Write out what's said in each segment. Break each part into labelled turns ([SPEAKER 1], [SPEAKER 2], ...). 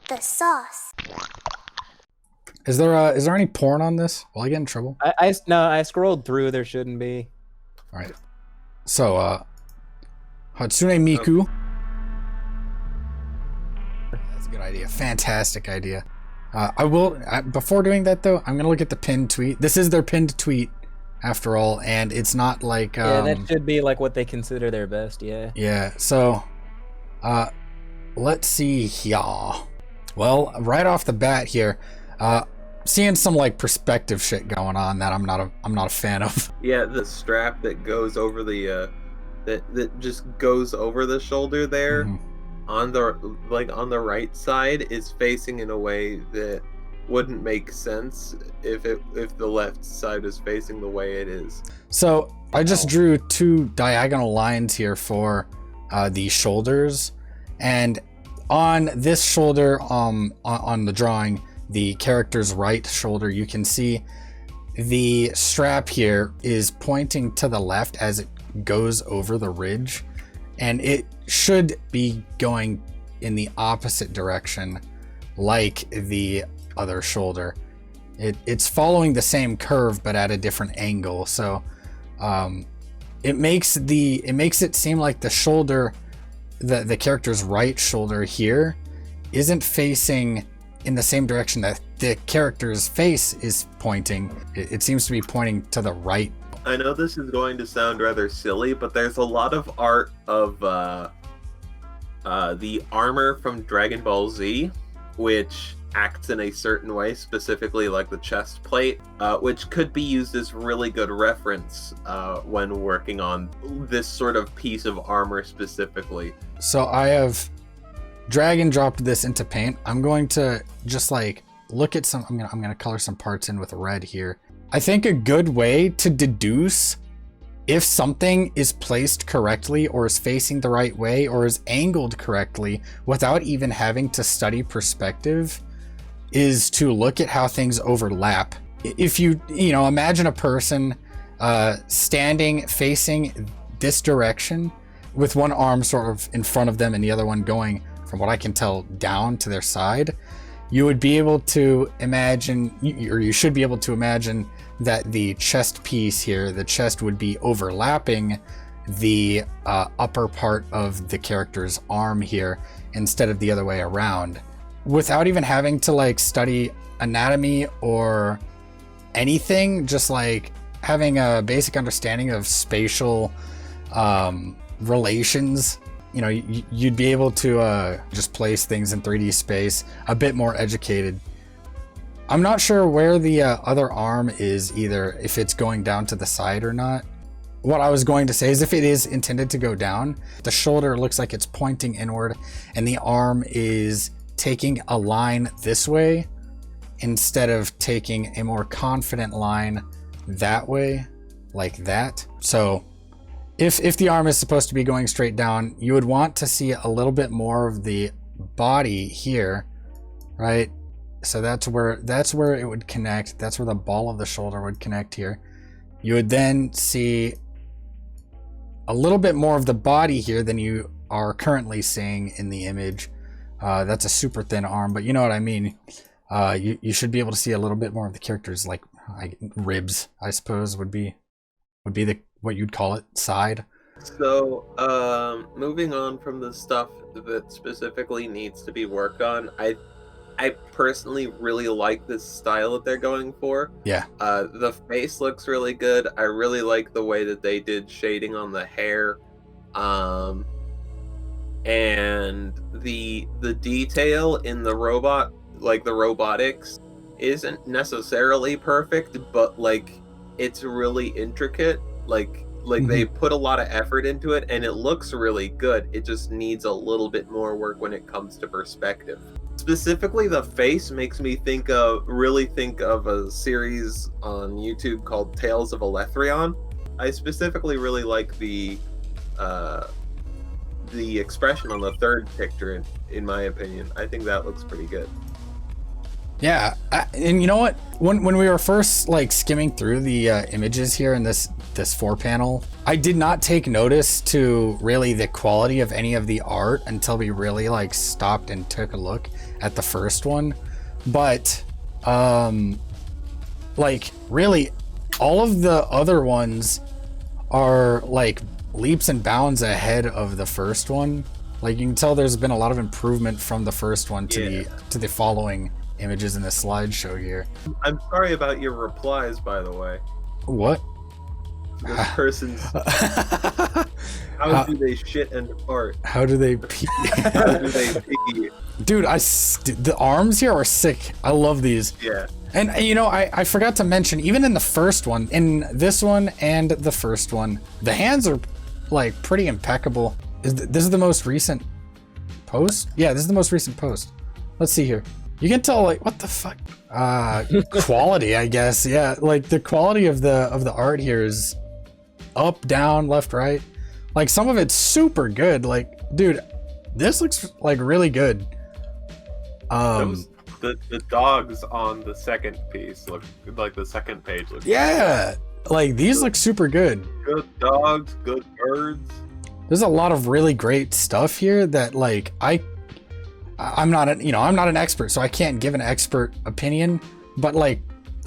[SPEAKER 1] The sauce.
[SPEAKER 2] Is there any porn on this? Will I get in trouble?
[SPEAKER 3] No, I scrolled through. There shouldn't be.
[SPEAKER 2] All right. So, Hatsune Miku. That's a good idea. Fantastic idea. Before doing that though, I'm gonna look at the pinned tweet. This is their pinned tweet, after all, and it's not like
[SPEAKER 3] Yeah, that should be like what they consider their best. Yeah.
[SPEAKER 2] Yeah. So, let's see here. Well, right off the bat here, seeing some like perspective shit going on that I'm not a fan of.
[SPEAKER 4] Yeah, the strap that goes over the that just goes over the shoulder there, on the right side is facing in a way that wouldn't make sense if the left side is facing the way it is.
[SPEAKER 2] So I just drew two diagonal lines here for the shoulders, and on this shoulder, on the drawing, the character's right shoulder, you can see the strap here is pointing to the left as it goes over the ridge, and it should be going in the opposite direction like the other shoulder. It's following the same curve but at a different angle, so it makes it seem like the shoulder, the character's right shoulder here isn't facing in the same direction that the character's face is pointing. It seems to be pointing to the right.
[SPEAKER 4] I know this is going to sound rather silly, but there's a lot of art of the armor from Dragon Ball Z, which acts in a certain way, specifically like the chest plate, which could be used as really good reference when working on this sort of piece of armor specifically.
[SPEAKER 2] So I have drag and dropped this into paint. I'm going to just like look at some, I'm gonna color some parts in with red here. I think a good way to deduce if something is placed correctly or is facing the right way or is angled correctly without even having to study perspective is to look at how things overlap. If you imagine a person standing facing this direction with one arm sort of in front of them and the other one going, from what I can tell, down to their side, you would be able to imagine, or you should be able to imagine, that the chest piece here, the chest would be overlapping the upper part of the character's arm here instead of the other way around, without even having to like study anatomy or anything. Just like having a basic understanding of spatial relations, you'd be able to just place things in 3D space a bit more educated. I'm not sure where the other arm is either, if it's going down to the side or not. What I was going to say is if it is intended to go down, the shoulder looks like it's pointing inward and the arm is taking a line this way instead of taking a more confident line that way, like that. So if the arm is supposed to be going straight down, you would want to see a little bit more of the body here, right? So that's where it would connect. That's where the ball of the shoulder would connect here. You would then see a little bit more of the body here than you are currently seeing in the image. That's a super thin arm, but you know what I mean. You should be able to see a little bit more of the character's like ribs, I suppose would be the, what you'd call it, side.
[SPEAKER 4] So moving on from the stuff that specifically needs to be worked on, I personally really like this style that they're going for.
[SPEAKER 2] Yeah.
[SPEAKER 4] The face looks really good. I really like the way that they did shading on the hair. And the detail in the robot, like the robotics, isn't necessarily perfect, but like it's really intricate. Like they put a lot of effort into it and it looks really good. It just needs a little bit more work when it comes to perspective. Specifically, the face makes me think of a series on YouTube called Tales of Elethrion. I specifically really like the expression on the third picture, in my opinion. I think that looks pretty good.
[SPEAKER 2] Yeah, and you know what? When we were first like skimming through the images here in this 4-panel, I did not take notice to really the quality of any of the art until we really like stopped and took a look at the first one. But like really, all of the other ones are like leaps and bounds ahead of the first one. Like you can tell there's been a lot of improvement from the first one to the following images in the slideshow here.
[SPEAKER 4] I'm sorry about your replies, by the way.
[SPEAKER 2] What?
[SPEAKER 4] This person's. How do they shit and fart?
[SPEAKER 2] How do they pee?
[SPEAKER 4] How do they pee?
[SPEAKER 2] Dude, the arms here are sick. I love these.
[SPEAKER 4] Yeah.
[SPEAKER 2] And you know, I forgot to mention, even in the first one, in this one and the first one, the hands are like pretty impeccable. This is the most recent post? Yeah, this is the most recent post. Let's see here. You can tell, like, what the fuck? Quality, I guess. Yeah, like the quality of the art here is up, down, left, right. Like some of it's super good. Like, dude, this looks like really good.
[SPEAKER 4] The dogs on the second piece look like the second page looks.
[SPEAKER 2] Yeah, like these look super good.
[SPEAKER 4] Good dogs, good birds.
[SPEAKER 2] There's a lot of really great stuff here that like I'm not an expert, so I can't give an expert opinion, but like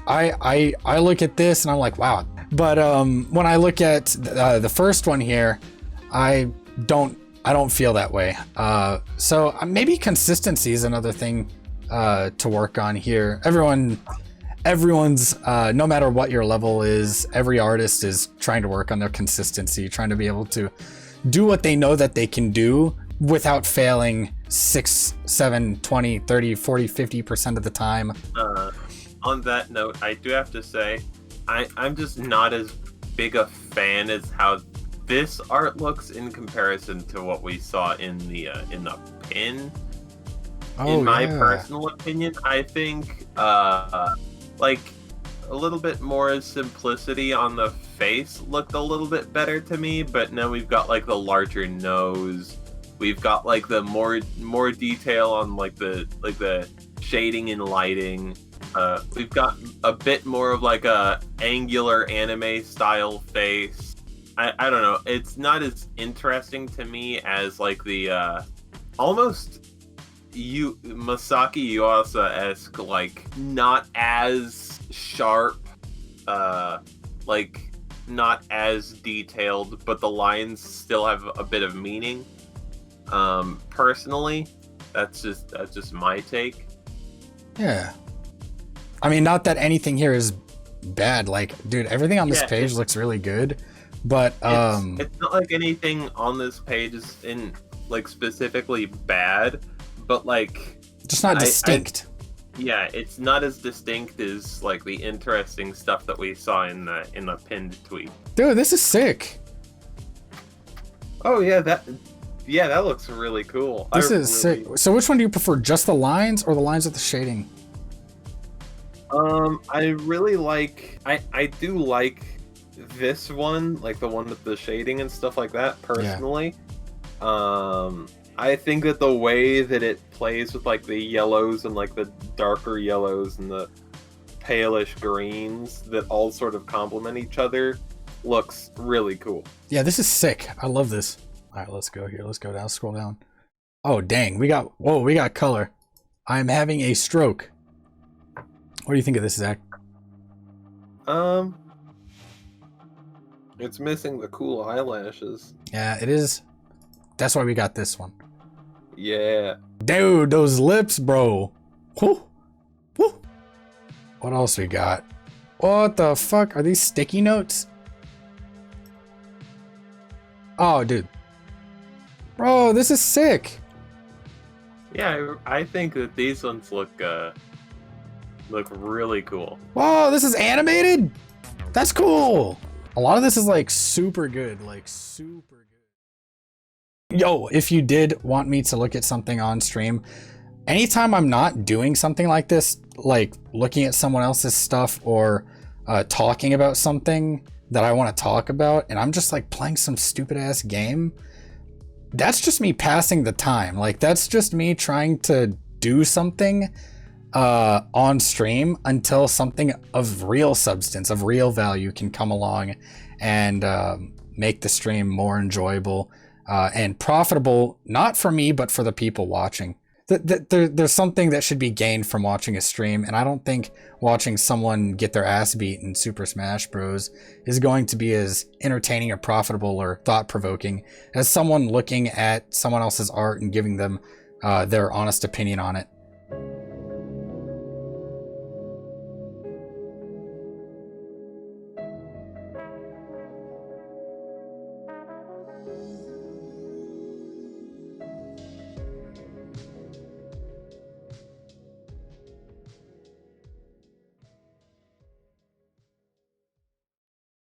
[SPEAKER 2] I look at this and I'm like, wow. But when I look at the first one here, I don't feel that way. So maybe consistency is another thing to work on here. Everyone's no matter what your level is, every artist is trying to work on their consistency, trying to be able to do what they know that they can do without failing 6, 7, 20, 30, 40, 50% of the time.
[SPEAKER 4] On that note, I do have to say, I'm just not as big a fan as how this art looks in comparison to what we saw in the pin. In my personal opinion, I think like a little bit more simplicity on the face looked a little bit better to me, but now we've got like the larger nose. We've got like the more detail on like the shading and lighting. We've got a bit more of like a angular anime style face. I don't know. It's not as interesting to me as like the almost Masaki Yuasa-esque, like not as sharp, like not as detailed, but the lines still have a bit of meaning. Personally, that's just my take.
[SPEAKER 2] Yeah. I mean, not that anything here is bad. Like, dude, everything on this page looks really good, but
[SPEAKER 4] it's not like anything on this page is in like specifically bad, but like
[SPEAKER 2] just not distinct.
[SPEAKER 4] Yeah, it's not as distinct as like the interesting stuff that we saw in the pinned tweet.
[SPEAKER 2] Dude, this is sick.
[SPEAKER 4] Oh yeah, that looks really cool.
[SPEAKER 2] This is sick. So which one do you prefer, just the lines or the lines with the shading?
[SPEAKER 4] I really like, I do like this one, like the one with the shading and stuff like that, personally. Yeah. I think that the way that it plays with like the yellows and like the darker yellows and the palish greens that all sort of complement each other looks really cool.
[SPEAKER 2] Yeah, this is sick. I love this. All right, let's go here. Let's go down, scroll down. Oh, dang. We got color. I'm having a stroke. What do you think of this, Zach?
[SPEAKER 4] It's missing the cool eyelashes.
[SPEAKER 2] Yeah, it is. That's why we got this one.
[SPEAKER 4] Yeah.
[SPEAKER 2] Dude, those lips, bro. Whoo. Whoo. What else we got? What the fuck? Are these sticky notes? Oh, dude. Bro, this is sick.
[SPEAKER 4] Yeah, I think that these ones look really cool.
[SPEAKER 2] Whoa, this is animated? That's cool. A lot of this is like super good, Yo, if you did want me to look at something on stream, anytime I'm not doing something like this, like looking at someone else's stuff or talking about something that I want to talk about, and I'm just like playing some stupid ass game, that's just me passing the time. Like, that's just me trying to do something. on stream until something of real substance, of real value can come along and make the stream more enjoyable and profitable, not for me, but for the people watching. There's something that should be gained from watching a stream, and I don't think watching someone get their ass beat in Super Smash Bros. Is going to be as entertaining or profitable or thought-provoking as someone looking at someone else's art and giving them their honest opinion on it.